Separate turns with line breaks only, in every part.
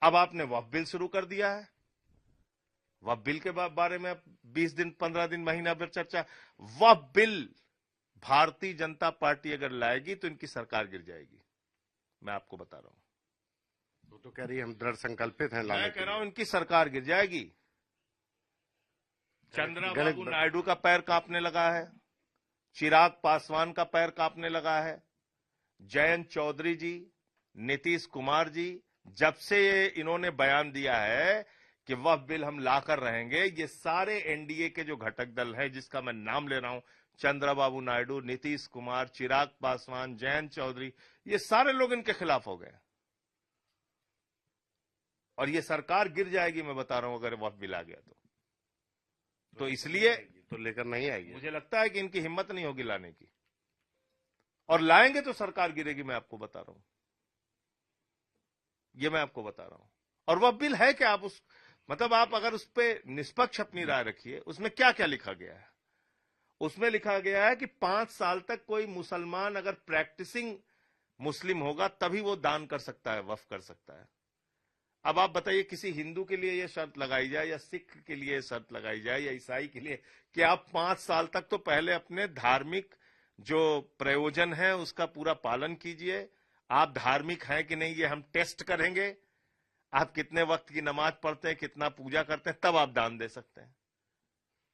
अब आपने वक्फ बिल शुरू कर दिया है। वक्फ बिल के बारे में अब 20 दिन, 15 दिन, महीना भर चर्चा। वक्फ बिल भारतीय जनता पार्टी अगर लाएगी तो इनकी सरकार गिर जाएगी, मैं आपको बता रहा हूं।
वो तो कह रही है हम दृढ़ संकल्पित हैं लाने
मैं
के
कह रहा हूं
लिए।
इनकी सरकार गिर जाएगी। चंद्रबाबू नायडू का पैर कांपने लगा है, चिराग पासवान का पैर कांपने लगा है, जयंत चौधरी जी, नीतीश कुमार जी, जब से इन्होंने बयान दिया है कि वह बिल हम लाकर रहेंगे, ये सारे एनडीए के जो घटक दल हैं, जिसका मैं नाम ले रहा हूं, चंद्रबाबू नायडू, नीतीश कुमार, चिराग पासवान, जयंत चौधरी, ये सारे लोग इनके खिलाफ हो गए और ये सरकार गिर जाएगी, मैं बता रहा हूं, अगर वह बिल आ गया तो इसलिए
तो लेकर नहीं आएगी।
मुझे लगता है कि इनकी हिम्मत नहीं होगी लाने की, और लाएंगे तो सरकार गिरेगी, मैं आपको बता रहा हूं, ये मैं आपको बता रहा हूं। और वह बिल है कि आप उस मतलब आप अगर उस पर निष्पक्ष अपनी राय रखिए, उसमें क्या क्या लिखा गया है। उसमें लिखा गया है कि 5 साल तक कोई मुसलमान अगर प्रैक्टिसिंग मुस्लिम होगा तभी वो दान कर सकता है, वक्फ कर सकता है। अब आप बताइए, किसी हिंदू के लिए यह शर्त लगाई जाए, या सिख के लिए शर्त लगाई जाए, या ईसाई के लिए, कि आप 5 साल तक तो पहले अपने धार्मिक जो प्रयोजन है उसका पूरा पालन कीजिए। आप धार्मिक हैं कि नहीं ये हम टेस्ट करेंगे, आप कितने वक्त की नमाज पढ़ते हैं, कितना पूजा करते हैं, तब आप दान दे सकते हैं।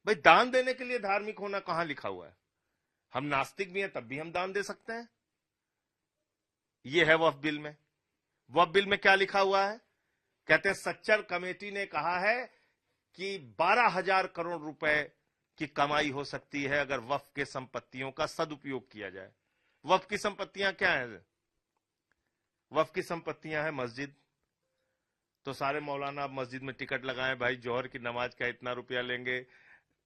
भाई, दान देने के लिए धार्मिक होना कहां लिखा हुआ है? हम नास्तिक भी हैं तब भी हम दान दे सकते हैं। यह है वक्फ बिल में। वक्फ बिल में क्या लिखा हुआ है? कहते हैं सच्चर कमेटी ने कहा है कि 12,000 करोड़ रुपए की कमाई हो सकती है अगर वक्फ के संपत्तियों का सदुपयोग किया जाए। वक्फ की संपत्तियां क्या है? वक्फ की संपत्तियां हैं मस्जिद। तो सारे मौलाना अब मस्जिद में टिकट लगाएं, भाई जोहर की नमाज का इतना रुपया लेंगे,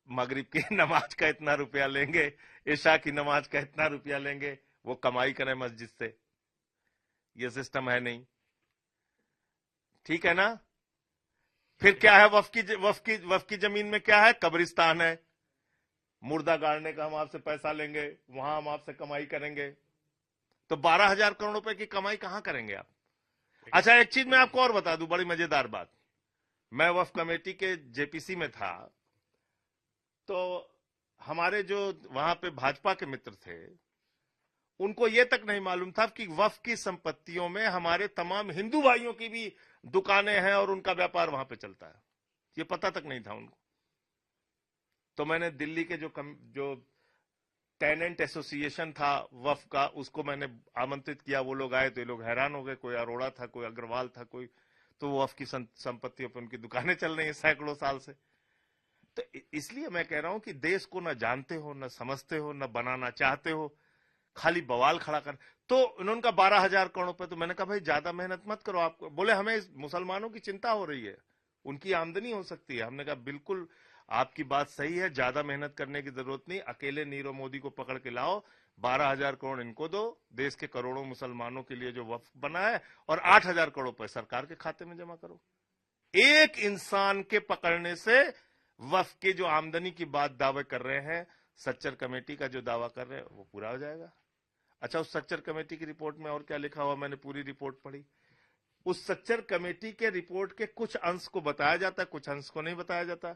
मगरिब की नमाज का इतना रुपया लेंगे, इशा की नमाज का इतना रुपया लेंगे, वो कमाई करें मस्जिद से। ये सिस्टम है नहीं, ठीक है ना? फिर क्या है? वक्फ की जमीन में क्या है? कब्रिस्तान है। मुर्दा गाड़ने का हम आपसे पैसा लेंगे, वहां हम आपसे कमाई करेंगे। तो 12,000 करोड़ रुपए की कमाई कहां करेंगे आप? अच्छा, एक चीज मैं आपको और बता दूं, बड़ी मजेदार बात। मैं वक्फ कमेटी के जेपीसी में था, तो हमारे जो वहां पे भाजपा के मित्र थे, उनको यह तक नहीं मालूम था कि वक्फ की संपत्तियों में हमारे तमाम हिंदू भाइयों की भी दुकानें हैं और उनका व्यापार वहां पे चलता है। ये पता तक नहीं था उनको। तो मैंने दिल्ली के जो टेनेंट एसोसिएशन था वक्फ का, उसको मैंने आमंत्रित किया। वो लोग आए तो ये लोग हैरान हो गए। कोई अरोड़ा था, कोई अग्रवाल था, कोई तो वो वक्फ की संपत्तियों पर उनकी दुकानें चल रही हैं सैकड़ों साल से। तो इसलिए मैं कह रहा हूं कि देश को न जानते हो, न समझते हो, न बनाना चाहते हो, खाली बवाल खड़ा कर। तो उन्होंने कहा 12,000 करोड़ रुपए। तो मैंने कहा भाई ज्यादा मेहनत मत करो। आपको बोले हमें मुसलमानों की चिंता हो रही है, उनकी आमदनी हो सकती है। हमने कहा बिल्कुल आपकी बात सही है, ज्यादा मेहनत करने की जरूरत नहीं। अकेले नीरव मोदी को पकड़ के लाओ, 12,000 करोड़ इनको दो, देश के करोड़ों मुसलमानों के लिए जो वक्फ बना है, और 8,000 करोड़ रुपए सरकार के खाते में जमा करो। एक इंसान के पकड़ने से वक्फ के जो आमदनी की बात दावे कर रहे हैं, सच्चर कमेटी का जो दावा कर रहे हैं, वो पूरा हो जाएगा। अच्छा, उस सच्चर कमेटी की रिपोर्ट में और क्या लिखा हुआ? मैंने पूरी रिपोर्ट पढ़ी। उस सच्चर कमेटी के रिपोर्ट के कुछ अंश को बताया जाता है, कुछ अंश को नहीं बताया जाता।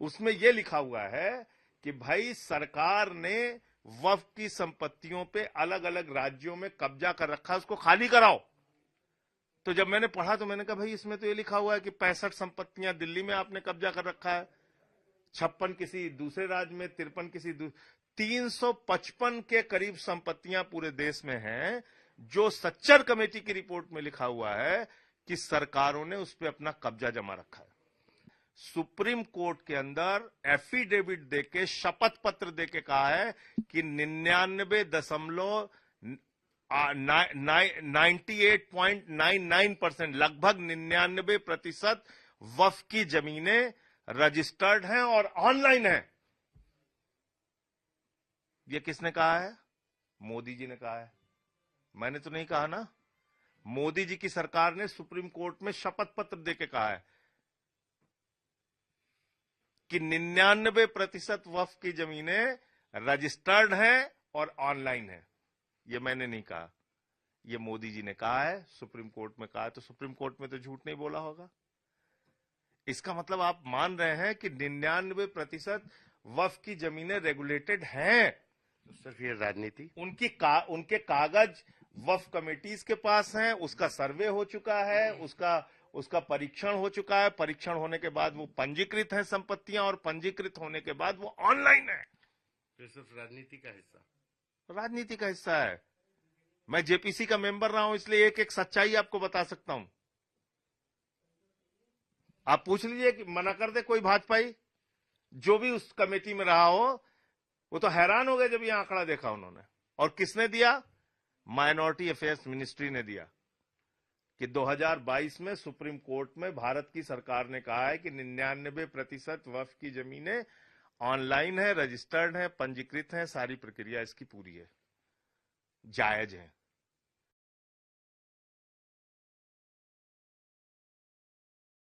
उसमें यह लिखा हुआ है कि भाई सरकार ने वक्फ की संपत्तियों पे अलग अलग राज्यों में कब्जा कर रखा है, उसको खाली कराओ। तो जब मैंने पढ़ा तो मैंने कहा भाई इसमें तो ये लिखा हुआ है कि 65 संपत्तियां दिल्ली में आपने कब्जा कर रखा है, 56 किसी दूसरे राज्य में, 53 किसी 355 के करीब संपत्तियां पूरे देश में हैं, जो सच्चर कमेटी की रिपोर्ट में लिखा हुआ है कि सरकारों ने उस पर अपना कब्जा जमा रखा है। सुप्रीम कोर्ट के अंदर एफिडेविट देके, शपथ पत्र देके कहा है कि 98.99%, लगभग 99% वक्फ की जमीनें रजिस्टर्ड हैं और ऑनलाइन हैं। ये किसने कहा है? मोदी जी ने कहा है, मैंने तो नहीं कहा ना। मोदी जी की सरकार ने सुप्रीम कोर्ट में शपथ पत्र देके कहा है कि 99% वक्फ की जमीनें रजिस्टर्ड हैं और ऑनलाइन हैं। ये मैंने नहीं कहा, ये मोदी जी ने कहा है, सुप्रीम कोर्ट में कहा है, तो सुप्रीम कोर्ट में तो झूठ नहीं बोला होगा। इसका मतलब आप मान रहे हैं कि 99% वक्फ की जमीनें रेगुलेटेड हैं।
तो सिर्फ ये राजनीति,
उनके कागज वक्फ कमेटीज के पास हैं, उसका सर्वे हो चुका है, उसका परीक्षण हो चुका है, परीक्षण होने के बाद वो पंजीकृत है संपत्तियां, और पंजीकृत होने के बाद वो ऑनलाइन है।
तो सिर्फ राजनीति का हिस्सा,
राजनीति का हिस्सा है। मैं जेपीसी का मेंबर रहा हूं, इसलिए एक एक सच्चाई आपको बता सकता हूं। आप पूछ लीजिए कि मना कर दे कोई भाजपाई जो भी उस कमेटी में रहा हो, वो तो हैरान हो गए जब ये आंकड़ा देखा उन्होंने। और किसने दिया? माइनॉरिटी अफेयर्स मिनिस्ट्री ने दिया कि 2022 में सुप्रीम कोर्ट में भारत की सरकार ने कहा है कि 99% वक्फ की जमीनें ऑनलाइन है, रजिस्टर्ड है, पंजीकृत है, सारी प्रक्रिया इसकी पूरी है, जायज है।